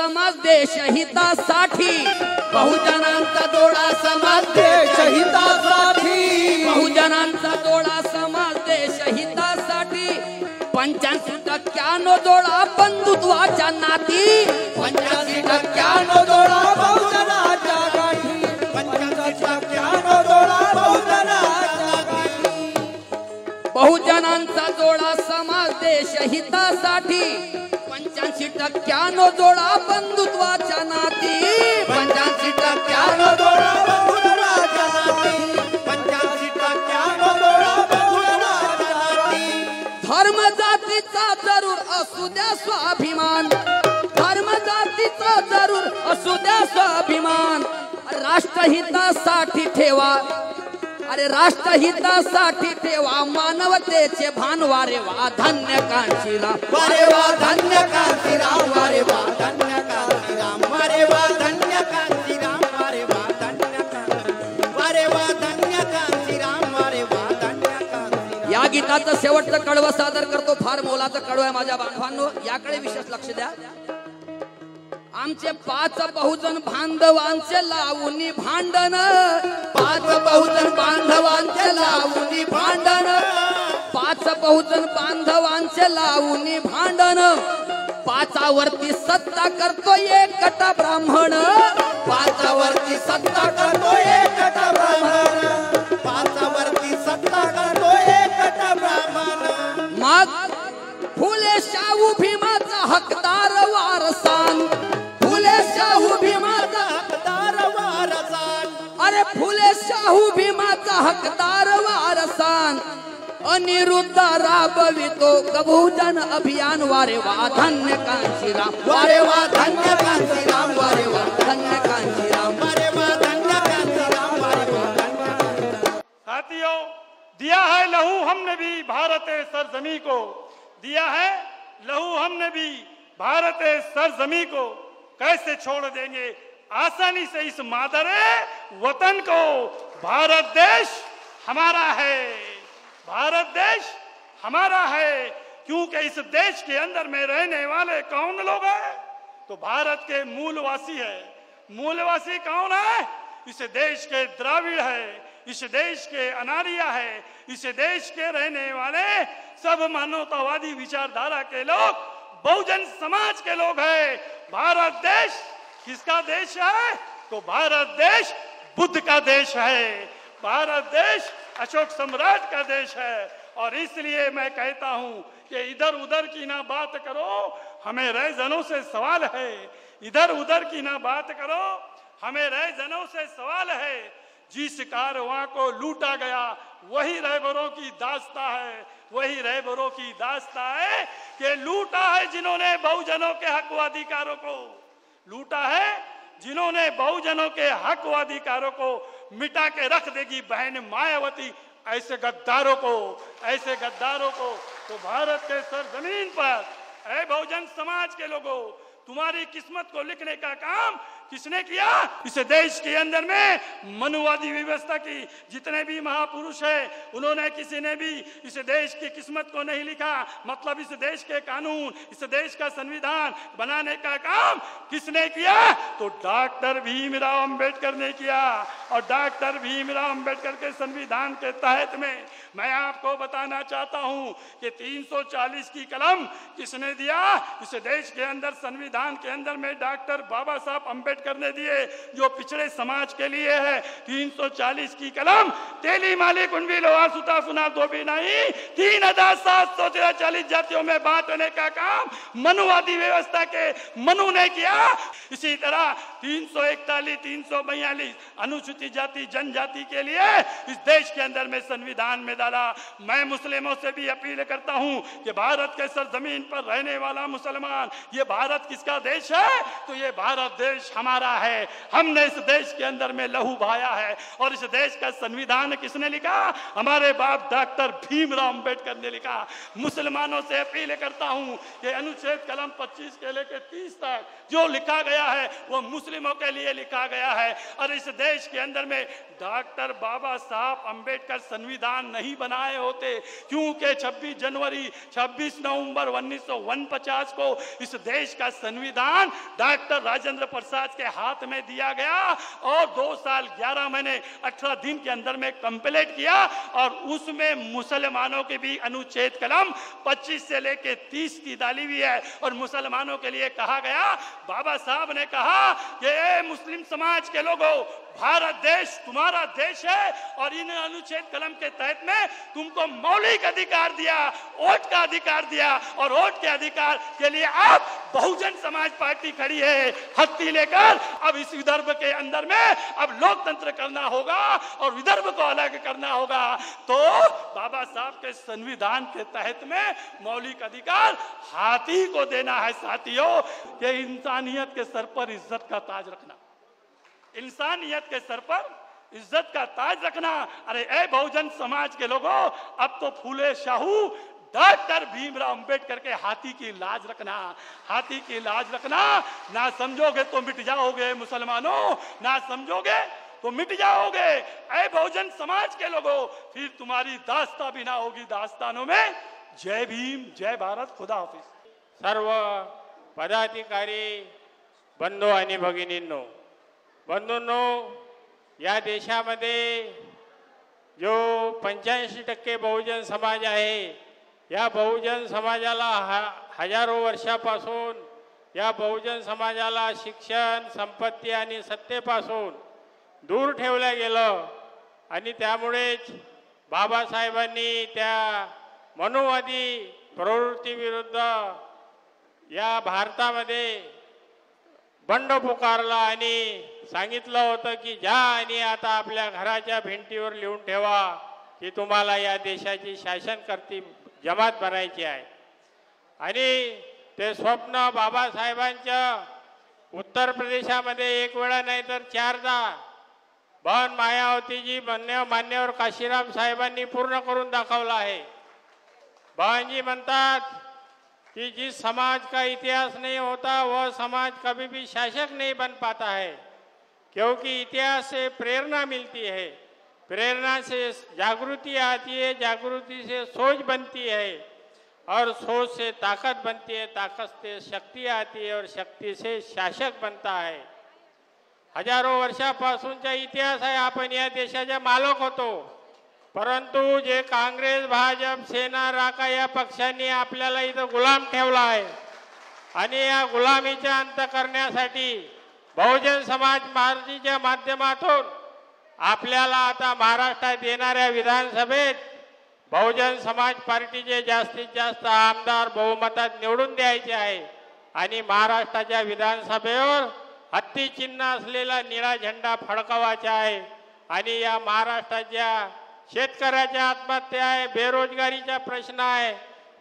समाज देश हितासाठी, बहुजनांचा जोडा समाज देश हितासाठी, बहुजनांचा जोडा समाज देश हितासाठी, 85% जोडा बंधुत्वाच्या नाती, 85% जोडा बहुजनाच्या गाठी, 85% जोडा बहुजनाच्या गाठी, बहुजनांचा जोडा समाज देश हितासाठी, 85% जोडा बंधुत्वाच्या नाती, 85% जोडा बहुजनाच्या नाती, 85% जोडा बहुजनाच्या नाती. धर्म जातीचा जरूर असू द्या स्वाभिमान, धर्म जातीचा जरूर असू द्या स्वाभिमान, राष्ट्रहितासाठी ठेवा, अरे राष्ट्रहितासाठी ठेवा मानवतेचे भान. वारे वा धन्य कांशीराम, वारे वा धन्य कांशीराम, वारे वा धन्य कांशीराम, वारे वा धन्य कांशीराम, वारे वा धन्य कांशीराम, वारे वा धन्य कांशीराम, वारे वा धन्य कांशीराम. या गीताचं शेवटचं कडवं सादर करतो. फार मोलाचं कडवं आहे माझ्या बांधवांनो, याकडे विशेष लक्ष द्या. आमचे 5 बहुजन बांधवांचे लावूनी भांडण, 5 बहुजन बांधवांचे लावूनी भांडण, 5 बहुजन बांधवांचे लावूनी भांडण, 5वरती सत्ता करतो एकटा ब्राह्मण, 5वरती सत्ता करतो एकटा ब्राह्मण, 5वरती सत्ता करतो एकटा ब्राह्मण. मग फुले शाहू भीमाचा हकदार वारसान, फुले शाहू भीमाचा हकदार वारसान, अरे फुले शाहू भीमाचा हकदार वारसान, अनिरुद्ध राबवितो बहुजन अभियान. वारे वा धन्य कांशीराम, वारे वा धन्य कांशीराम, वारे वा धन्य कांशीराम. वारे वा धन्य कांशीराम, वारे वा धन्य कांशीराम. साथियों, दिया है लहू हमने भी भारत सरजमी को, दिया है लहू हमने भी भारत सरजमी को, कैसे छोड़ देंगे आसानी से इस मादरे वतन को. भारत देश हमारा है, भारत देश हमारा है, क्योंकि इस देश के अंदर में रहने वाले कौन लोग हैं? तो भारत के मूलवासी है. मूलवासी कौन है? इस देश के द्राविड़ है, इस देश के अनारिया है, इस देश के रहने वाले सब मानवतावादी विचारधारा के लोग, बहुजन समाज के लोग हैं. भारत देश किसका देश है? तो भारत देश बुद्ध का देश है, भारत देश अशोक सम्राट का देश है. और इसलिए मैं कहता हूं कि इधर उधर की ना बात करो, हमें रैजनों से सवाल है. इधर उधर की ना बात करो, हमें रैजनों से सवाल है. जिस कारवां को लूटा गया वही रहबरों की दास्ता है, वही रहबरों की दास्ता है कि लूटा है जिन्होंने बहुजनों के हक व अधिकारों को, लूटा है जिन्होंने बहुजनों के हक व अधिकारों को मिटा के रख देगी बहन मायावती. ऐसे गद्दारों को, ऐसे गद्दारों को तो भारत के सरजमीन पर, ऐ बहुजन समाज के लोगों, तुम्हारी किस्मत को लिखने का काम किसने किया? इस देश के अंदर में मनुवादी व्यवस्था की जितने भी महापुरुष हैं, उन्होंने किसी ने भी इस देश की किस्मत को नहीं लिखा. मतलब इस देश के कानून, इस देश का संविधान बनाने का काम किसने किया? तो डॉक्टर भीमराव अंबेडकर ने किया. और डॉक्टर भीमराव अंबेडकर के संविधान के तहत में मैं आपको बताना चाहता हूं कि 340 की कलम किसने दिया? इस देश के अंदर संविधान के अंदर में डॉक्टर बाबा साहब अंबेडकर ने दिए, जो पिछड़े समाज के लिए है. 340 की कलम तेली माली कुंडवी लोहार सुता सुना धोबी नहीं, 3740 जातियों में बांटने का काम मनुवादी व्यवस्था के मनु ने किया. इसी तरह 341, 342 अनुसूचित जाति जनजाति के लिए इस देश के अंदर में संविधान में डाला. मैं मुस्लिमों से भी अपील करता हूं कि भारत के सरजमीन पर रहने वाला मुसलमान, ये भारत किसका देश है? तो ये भारत देश हमारा है. हमने इस देश के अंदर में लहू बहाया है. और इस देश का संविधान किसने लिखा? हमारे बाप डॉक्टर भीमराव अंबेडकर ने लिखा. मुसलमानों से अपील करता हूं कि अनुच्छेद कलम 25 के लेकर 30 तक जो लिखा गया गया है वो मुस्लिमों के लिए लिखा गया है। और इस देश के अंदर में डॉक्टर बाबा साहब अंबेडकर संविधान नहीं बनाए होते, क्योंकि 26 नवंबर 1949 को इस देश का संविधान डॉक्टर राजेंद्र प्रसाद के हाथ में दिया गया और 2 साल 11 महीने 18 दिन के अंदर में कंप्लीट किया। और उसमें मुसलमानों के भी अनुच्छेद कलम 25 से लेके 30 की डाली हुई है। और मुसलमानों के लिए कहा गया, बाबा साहब ने कहा कि ए मुस्लिम समाज के लोगों, भारत देश तुम्हारा देश है और इन अनुच्छेद कलम के तहत में तुमको मौलिक अधिकार दिया, वोट का अधिकार दिया। और वोट के अधिकार के लिए अब बहुजन समाज पार्टी खड़ी है हत्ती लेकर। अब इस विदर्भ के अंदर में अब लोकतंत्र करना होगा और विदर्भ को अलग करना होगा। तो बाबा साहब के संविधान के तहत में मौलिक अधिकार हाथी को देना है साथियों। ये इंसानियत के सर पर इज्जत का ताज रखना, इंसानियत के सर पर इज्जत का ताज रखना। अरे ए बहुजन समाज के लोगों, अब तो फूले शाहू डॉक्टर भीमराव अंबेडकर के हाथी की लाज रखना, हाथी की लाज रखना। ना समझोगे तो मिट जाओगे मुसलमानों, ना समझोगे तो मिट जाओगे। ऐ बहुजन समाज के लोगों, फिर तुम्हारी दास्तां भी ना होगी दास्तानों में। जय भीम, जय भारत, खुदा हाफिज। सर्व पदाधिकारी बंधू आणि भगिनींनो, बंधूंनो, या देशामध्ये जो 85% बहुजन समाज आहे, या बहुजन समाजाला हजारो वर्षापासून या बहुजन समाजाला शिक्षण, संपत्ती आणि सत्तेपासून दूर ठेवलं गेलं। आणि त्यामुळेच बाबासाहेबांनी त्या मनुवादी प्रवृत्तीविरुद्ध या भारतामध्ये बंड पुकारला आणि सांगितलं होतं की जा आणि आता आपल्या घराच्या भिंतीवर लिहून ठेवा की तुम्हाला या देशाची शासनकर्ती जमात बनायची आहे। आणि ते स्वप्न बाबासाहेबांच्या उत्तर प्रदेशामध्ये एक वेळा नाही तर 4दा बहन मायावतीजी मान्यवर काशीराम साहेबांनी पूर्ण करून दाखवला आहे। बहनजी म्हणतात कि जिस समाज का इतिहास नहीं होता वह समाज कभी भी शासक नहीं बन पाता है, क्योंकि इतिहास से प्रेरणा मिलती है, प्रेरणा से जागृति आती है, जागृति से सोच बनती है और सोच से ताकत बनती है, ताकत से शक्ति आती है और शक्ति से शासक बनता है। हजारों वर्षापासूनचा इतिहास आहे। आपण या देशाचे मालक होतो, परंतु जे काँग्रेस, भाजप, सेना, राका या पक्षांनी आपल्याला इथं गुलाम ठेवला आहे आणि या गुलामीचा अंत करण्यासाठी बहुजन समाज पार्टीच्या माध्यमातून आपल्याला आता महाराष्ट्रात येणाऱ्या विधानसभेत बहुजन समाज पार्टीचे जास्तीत जास्त आमदार बहुमतात निवडून द्यायचे आहे आणि महाराष्ट्राच्या विधानसभेवर हत्ती चिन्ह असलेला निळा झेंडा फडकवायचा आहे। आणि या महाराष्ट्राच्या शेतकऱ्याच्या आत्महत्या आहे, बेरोजगारीचा प्रश्न आहे,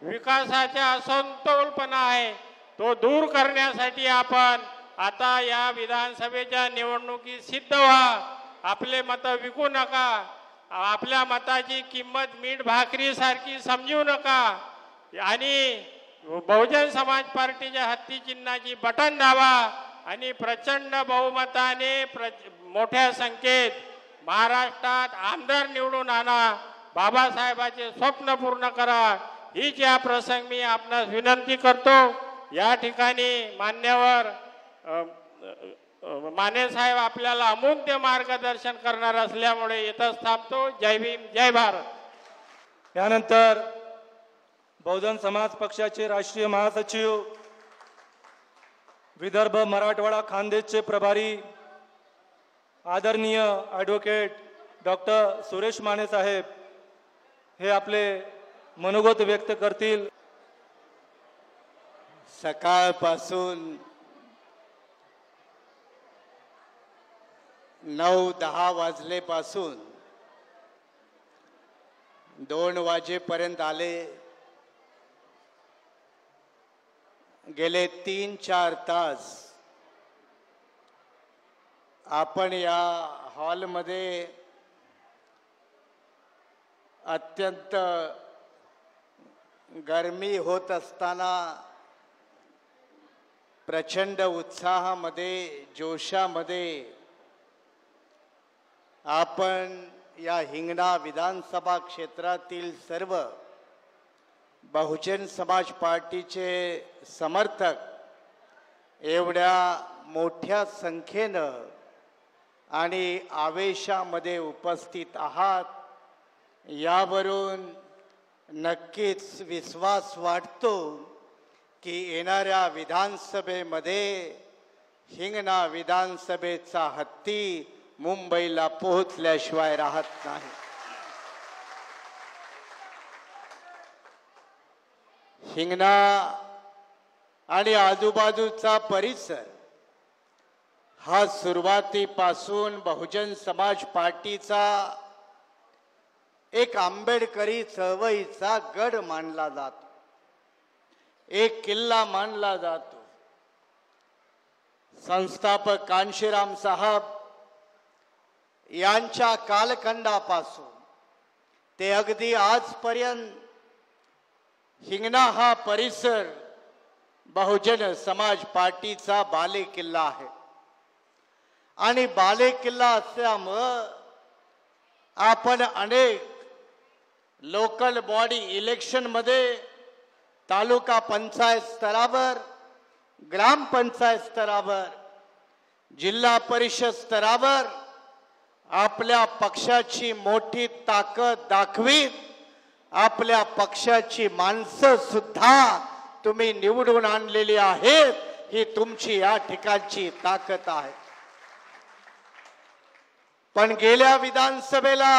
विकासाचा असंतोलपणा आहे, तो दूर करण्यासाठी आपण आता या विधानसभेच्या निवडणुकीत सिद्ध व्हा। आपले मत विकू नका, आपल्या मताची किंमत मीठ भाकरी सारखी समजू नका आणि बहुजन समाज पार्टीच्या हत्ती चिन्हाची बटन दाबा आणि प्रचंड बहुमताने मोठ्या संख्येत महाराष्ट्रात आमदार निवडून आणा, बाबासाहेबांचे स्वप्न पूर्ण करा, हीच या प्रसंगी मी आपणास विनंती करतो। या ठिकाणी मान्यवर माने साहेब आपल्याला अमूल्य मार्गदर्शन करणार असल्यामुळे इथंच थांबतो। जय भीम, जय भारत। यानंतर बहुजन समाज पक्षाचे राष्ट्रीय महासचिव, विदर्भ मराठवाडा खानदेशचे प्रभारी आदरणीय ॲडव्होकेट डॉक्टर सुरेश माने साहेब हे आपले मनोगत व्यक्त करतील। सकाळपासून 9-10 वाजलेपासून 2 वाजेपर्यंत आले, गेले 3-4 तास आपण या हॉलमध्ये अत्यंत गरमी होत असताना प्रचंड उत्साहामध्ये जोशामध्ये आपण या हिंगणा विधानसभा क्षेत्रातील सर्व बहुजन समाज पार्टीचे समर्थक एवढ्या मोठ्या संख्येनं आणि आवेशामध्ये उपस्थित आहात यावरून नक्कीच विश्वास वाटतो की येणाऱ्या विधानसभेमध्ये हिंगणा विधानसभेचा हत्ती मुंबईला पोहोचल्याशिवाय राहत नाही. हिंगणा आणि आजूबाजूचा परिसर हा सुरुवातीपासून बहुजन समाज पार्टीचा एक आंबेडकरी चळवळीचा गड मानला जातो, एक किल्ला मानला जातो. संस्थापक कांशीराम साहब यांच्या कालखंडापासून ते अगदी आजपर्यंत हिंगणा हा परिसर बहुजन समाज पार्टीचा बालेकिल्ला आहे. आणि बालेकिल्ला असल्यामुळं आपण अनेक लोकल बॉडी इलेक्शनमध्ये तालुका पंचायत स्तरावर, ग्रामपंचायत स्तरावर, जिल्हा परिषद स्तरावर आपल्या पक्षाची मोठी ताकद दाखवीत आपल्या पक्षाची माणसं सुद्धा तुम्ही निवडून आणलेली आहेत. ही तुमची या ठिकाणची ताकद आहे. पण गेल्या विधानसभेला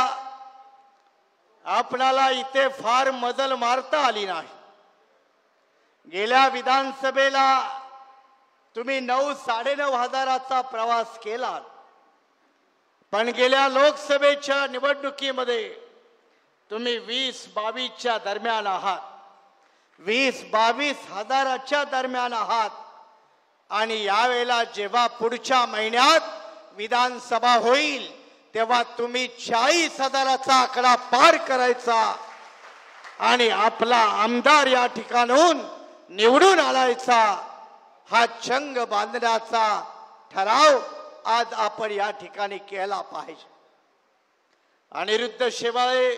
आपणाला इथे फार मजल मारता आली नाही. गेल्या विधानसभेला तुम्ही 9-9.5 हजाराचा प्रवास केला. पण गेल्या लोकसभेच्या निवडणुकीमध्ये तुम्ही 20-22च्या दरम्यान आहात, 20-22 हजाराच्या दरम्यान आहात. आणि यावेळेला जेव्हा पुढच्या महिन्यात विधानसभा होईल तेव्हा तुम्ही 40 हजाराचा आकडा पार करायचा आणि आपला आमदार या ठिकाणून निवडून आणायचा. हा चंग बांधण्याचा ठराव आज आपण या ठिकाणी केला पाहिजे. अनिरुद्ध शेवाळे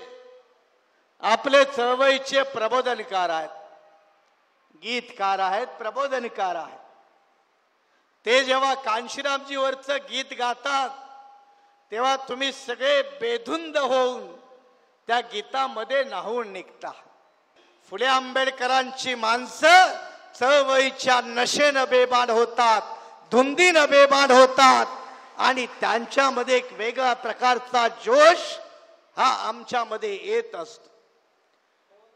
आपले चळवळीचे प्रबोधनकार आहेत, गीतकार आहेत, प्रबोधनकार आहेत. ते जेव्हा कांशीरामजीवरचं गीत गातात तेव्हा तुम्ही सगळे बेधुंद होऊन त्या गीतामध्ये न्हावून निघता. फुले आंबेडकरांची माणसं चळवळीच्या नशेनं बेभान होतात, धुंदीनं बेभान होतात आणि त्यांच्यामध्ये एक वेगळ्या प्रकारचा जोश हा आमच्यामध्ये येत असतो.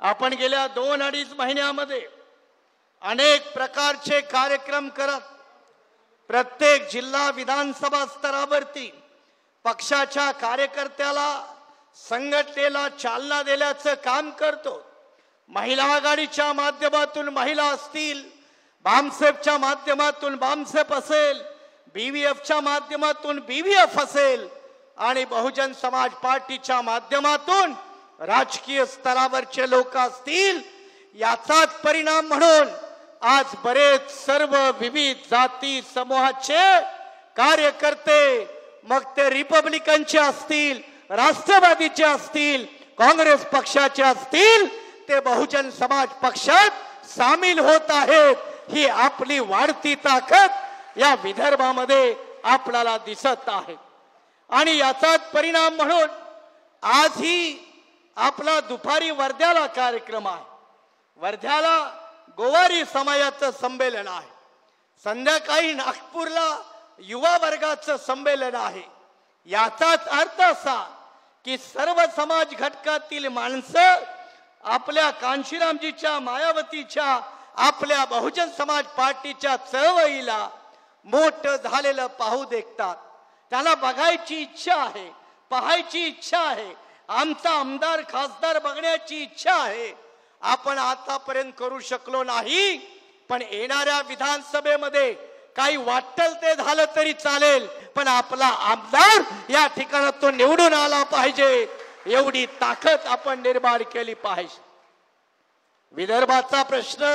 आपण गेल्या 2-2.5 महिन्यामध्ये अनेक प्रकारचे कार्यक्रम करत प्रत्येक जिल्हा विधानसभा स्तरावरती पक्षाच्या कार्यकर्त्याला, संघटनेला चालना देण्याचं काम करतो. महिला आघाडीच्या माध्यमातून महिला असतील, बामसेफच्या माध्यमातून बामसेफ असेल, BVFच्या माध्यमातून BVF असेल आणि बहुजन समाज पार्टीच्या माध्यमातून राजकीय स्तरावरचे लोक असतील. याचाच परिणाम म्हणून आज बरेच सर्व विविध जाती समूहाचे कार्यकर्ते, मग ते रिपब्लिकनचे असतील, राष्ट्रवादीचे असतील, काँग्रेस पक्षाचे असतील, ते बहुजन समाज पक्षात सामील होत आहेत. ही आपली वाढती ताकद या विदर्भामध्ये आपल्याला दिसत आहे. आणि याचाच परिणाम म्हणून आजही आपला दुपारी वर्ध्याला कार्यक्रम आहे. वर्ध्याला गोवारी समाजाचं संमेलन आहे. संध्याकाळी नागपूरला युवा वर्गाचं संमेलन आहे. याचाच अर्थ असा की सर्व समाज घटकातील माणसं आपल्या कांशीरामजीच्या, मायावतीच्या, आपल्या बहुजन समाज पार्टीच्या चळवळीला मोठं झालेलं पाहू देखतात. त्याला बघायची इच्छा आहे, पाहायची इच्छा आहे. आमचा आमदार खासदार बघण्याची इच्छा आहे. आपण आतापर्यंत करू शकलो नाही, पण येणाऱ्या विधानसभेमध्ये काही वाटल ते झालं तरी चालेल, पण आपला आमदार या ठिकाणातून निवडून आला पाहिजे. एवढी ताकद आपण निर्माण केली पाहिजे. विदर्भाचा प्रश्न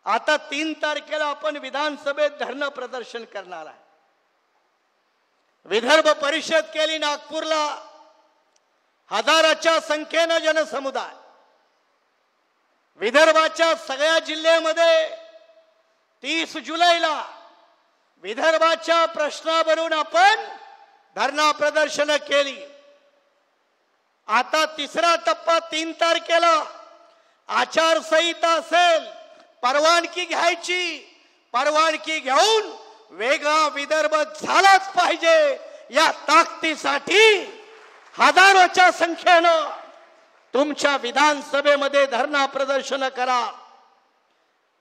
आता 3 तारखेला आपण विधानसभेत धरणं प्रदर्शन करणार आहे. विदर्भ परिषद केली नागपूरला, हजाराच्या संख्येनं जनसमुदाय. विदर्भाच्या सगळ्या जिल्ह्यामध्ये 30 जुलैला विदर्भाच्या प्रश्नावरून आपण धरणा प्रदर्शन केली. आता तिसरा टप्पा 3 तारखेला आचारसंहिता असेल, परवानगी घ्यायची. परवानगी घेऊन वेगळा विदर्भ झालाच पाहिजे. या ताकदीसाठी हजारोच्या संख्येनं तुमच्या विधानसभेमध्ये धरणा प्रदर्शन करा.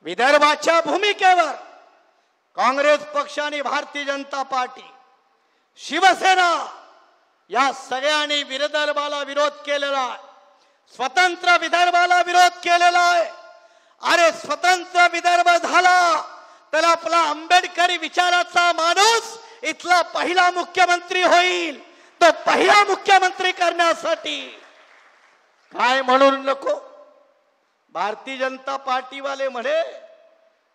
विदर्भाच्या भूमिकेवर काँग्रेस पक्ष आणि भारतीय जनता पार्टी, शिवसेना या सगळ्यांनी विदर्भाला विरोध केलेला आहे. स्वतंत्र विदर्भाला विरोध केलेला आहे. अरे स्वतंत्र विदर्भ झाला तर आपला आंबेडकरी विचाराचा माणूस इथला पहिला मुख्यमंत्री होईल. तो पहिला मुख्यमंत्री करण्यासाठी काय म्हणून नको. भारतीय जनता पार्टीवाले म्हणे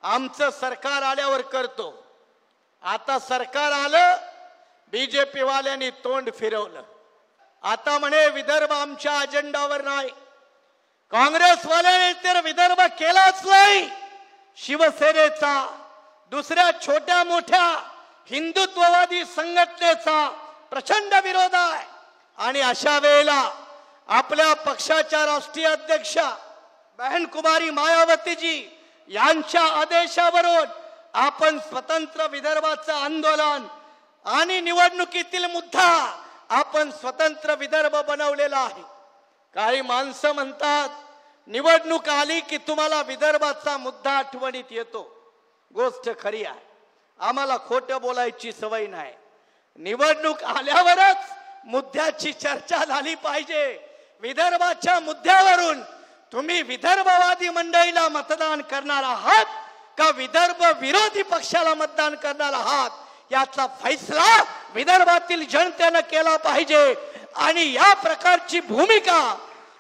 आमचं सरकार आल्यावर करतो. आता सरकार आलं, बीजेपी वाल्यांनी तोंड फिरवलं. आता म्हणे विदर्भ आमच्या अजेंडावर नाही. काँग्रेसवाल्याने तर विदर्भ केलाच नाही. शिवसेनेचा, दुसऱ्या छोट्या मोठ्या हिंदुत्ववादी संघटनेचा प्रचंड विरोध आहे. आणि अशा वेळेला आपल्या पक्षाच्या राष्ट्रीय अध्यक्षा बहन कुमारी मायावतीजी यांच्या आदेशावरून आपण स्वतंत्र विदर्भाचं आंदोलन आणि निवडणुकीतील मुद्दा आपण स्वतंत्र विदर्भ बनवलेला आहे. काही माणसं म्हणतात निवडणूक आली की तुम्हाला विदर्भाचा मुद्दा आठवणीत येतो. गोष्ट खरी आहे. आम्हाला खोटं बोलायची सवय नाही. निवडणूक आल्यावरच मुद्द्याची चर्चा झाली पाहिजे. विदर्भाच्या मुद्द्यावरून तुम्ही विदर्भवादी मंडळीला मतदान करणार आहात का विदर्भ विरोधी पक्षाला मतदान करणार आहात, याचा फैसला विदर्भातील जनतेनं केला पाहिजे. आणि या प्रकारची भूमिका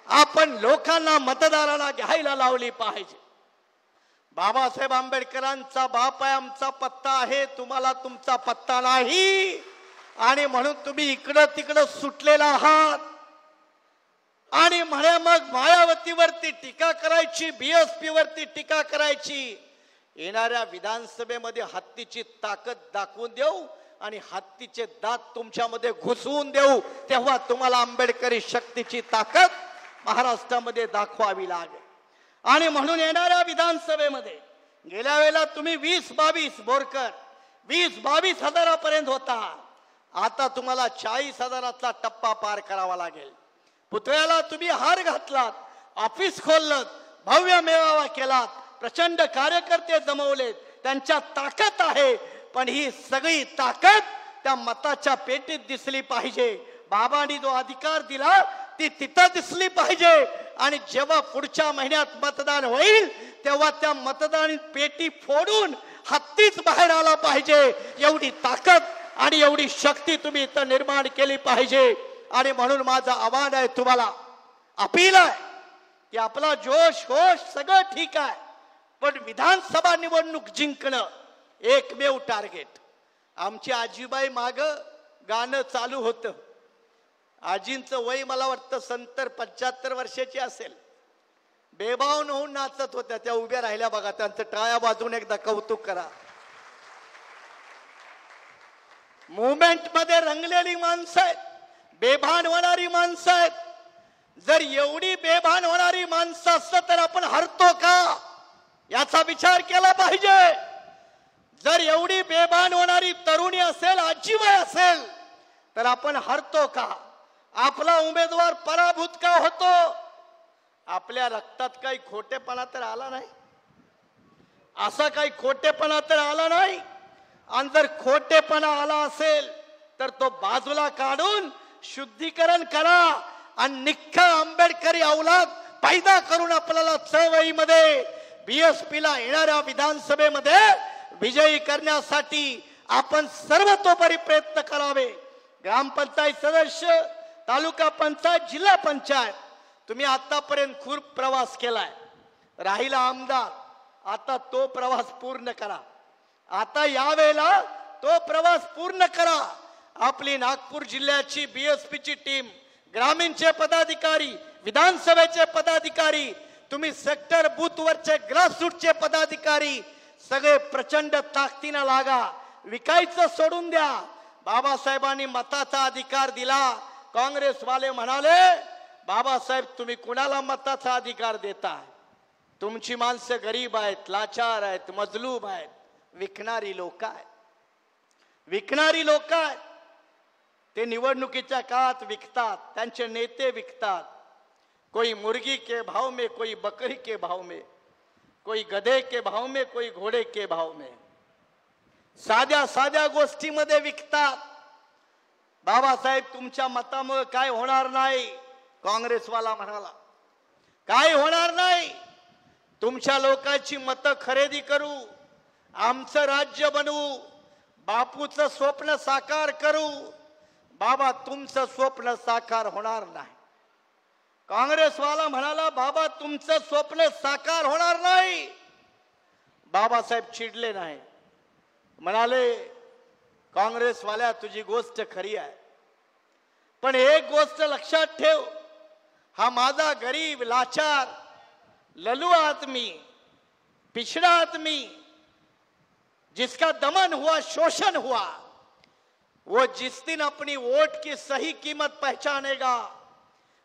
आपण लोकांना, मतदाराला घ्यायला लावली पाहिजे. बाबासाहेब आंबेडकरांचा बाप आहे, आमचा पत्ता आहे, तुम्हाला तुमचा पत्ता नाही. आणि म्हणून तुम्ही इकडं तिकडं सुटलेला आहात. आणि म्हणे मग मायावतीवरती टीका करायची, बीएसपी वरती टीका करायची. येणाऱ्या विधानसभेमध्ये हत्तीची ताकद दाखवून देऊ आणि हत्तीचे दात तुमच्यामध्ये घुसवून देऊ. तेव्हा तुम्हाला आंबेडकरी शक्तीची ताकद महाराष्ट्रामध्ये दाखवावी लागेल. आणि म्हणून येणाऱ्या विधानसभेमध्ये गेल्या वेळेला तुम्ही 20-22 बोरकर 20-22 हजारापर्यंत होता. आता तुम्हाला 40,000चा टप्पा पार करावा लागेल. पुतळ्याला तुम्ही हार घातलात, ऑफिस खोललं, भव्य मेळावा केलात, प्रचंड कार्यकर्ते जमवलेत, त्यांच्या ताकद आहे. पण ही सगळी ताकद त्या मताच्या पेटीत दिसली पाहिजे. बाबांनी जो अधिकार दिला ती तिथं दिसली पाहिजे. आणि जेव्हा पुढच्या महिन्यात मतदान होईल तेव्हा त्या मतदान पेटी फोडून हत्तीच बाहेर आला पाहिजे. एवढी ताकद आणि एवढी शक्ती तुम्ही इथं निर्माण केली पाहिजे. आणि म्हणून माझं आव्हान आहे, तुम्हाला अपील आहे की आपला जोश होश सगळं ठीक आहे, पण विधानसभा निवडणूक जिंकणं एकमेव टार्गेट. आमची आजीबाई माग गाणं चालू होतं. आजींचं वय मला वाटतं 70-75 वर्षाची असेल. बेभावन होऊन नाचत होत्या. त्या उभ्या राहिल्या बघा. त्यांचं टाळ्या वाजून एकदा कौतुक करा. मुवमेंट मध्ये रंगलेली माणसं आहेत, बेभान होणारी माणसं आहेत. जर एवढी बेभान होणारी माणसं असतं तर आपण हरतो का, याचा विचार केला पाहिजे. जर एवढी बेभान होणारी तरुणी असेल, आजीबाई असेल, तर आपण हरतो का, आपला उमेदवार पराभूत का होतो. आपल्या रक्तात काही खोटेपणा तर आला नाही, असा काही खोटेपणा तर आला नाही. आणि जर खोटेपणा आला असेल तर तो बाजूला काढून शुद्धीकरण करा आणि निख्खा आंबेडकरी औलाद पैदा करून आपल्याला चळवळीमध्ये बीएसपीला येणाऱ्या विधानसभेमध्ये विजयी करण्यासाठी आपण सर्वतोपरी प्रयत्न करावे. ग्रामपंचायत सदस्य, तालुका पंचायत, जिल्हा पंचायत, तुम्ही आतापर्यंत खूप प्रवास केलाय. राहिला आमदार, आता तो प्रवास पूर्ण करा. आता यावेळेला तो प्रवास पूर्ण करा. आपली नागपूर जिल्ह्याची बीएसपीची टीम, ग्रामीणचे पदाधिकारी, विधानसभेचे पदाधिकारी, तुम्ही सेक्टर बूथवरचे ग्रासरूटचे पदाधिकारी सगळे प्रचंड ताकदीनं लागा. विकायचं सोडून द्या. बाबासाहेबांनी मताचा अधिकार दिला. काँग्रेसवाले म्हणाले बाबासाहेब तुम्ही कुणाला मताचा अधिकार देताय? तुमची माणसं गरीब आहेत, लाचार आहेत, मजलूब आहेत, विकणारी लोक आहेत. विकणारी लोक आहेत. ते निवडणुकीच्या काळात विकतात. त्यांचे नेते विकतात. कोई मुर्गी के भाव में, कोई बकरी के भाव में, कोई गधे के भाव में, कोई घोड़े के भाव में. साध्या साध्या गोष्टीमध्ये विकतात. बाबासाहेब तुमच्या मतामुळे काय होणार नाही. काँग्रेसवाला म्हणाला काय होणार नाही. तुमच्या लोकांची मतं खरेदी करू, आमचं राज्य बनवू, बापूचं स्वप्न साकार करू. बाबा तुमचं स्वप्न साकार होणार नाही. काँग्रेसवाला म्हणाला बाबा तुमचं स्वप्न साकार होणार नाही. बाबासाहेब चिडले नाही. म्हणाले काँग्रेसवाल्या तुझी गोष्ट खरी आहे, पण एक गोष्ट लक्षात ठेव, हा माझा गरीब लाचार ललू आदमी, पिछड़ा आदमी, जिसका दमन हुआ, शोषण हुआ, वो जिस दिन अपनी वोट की सही कीमत पहचानेगा,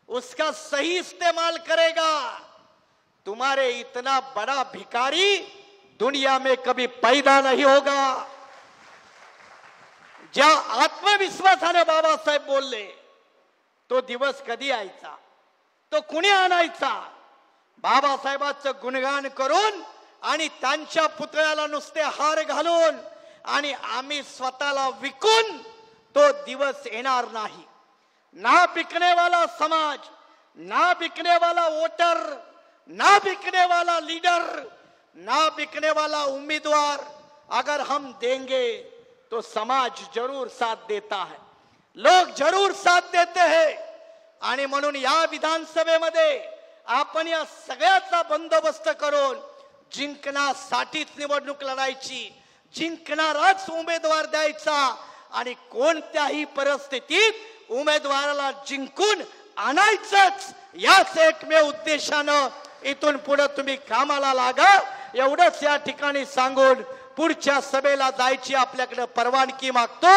उसका सही इस्तेमाल करेगा, तुम्हारे इतना बड़ा भिखारी दुनिया में कभी पैदा नहीं होगा. ज्या आत्मविश्वासाने बाबासाहेब बोलले तो दिवस कधी यायचा, तो कुणी आणायचा? बाबासाहेबांचं गुणगान करून आणि त्यांच्या पुतळ्याला नुसते हार घालून आणि आम्ही स्वतःला विकून तो दिवस येणार नाही. ना बिकने वाला समाज, ना बिकने वाला वोटर, ना बिकने वाला लीडर, ना बिकने वाला उम्मीदवार अगर हम देंगे तो समाज जरूर साथ देता है, लोग जरूर साथ देते हैं. आणि म्हणून या विधानसभेमध्ये आपण या सगळ्याचा बंदोबस्त करून जिंकण्यासाठीच निवडणूक लढायची, जिंकणाराच उमेदवार द्यायचा आणि कोणत्याही परिस्थितीत उमेदवाराला जिंकून आणायचंच. याच एकमेव उद्देशानं इथून पुढे तुम्ही कामाला लागा. एवढंच या ठिकाणी सांगून पुढच्या सभेला जायची आपल्याकडे परवानगी मागतो.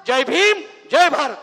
जय भीम, जय भारत.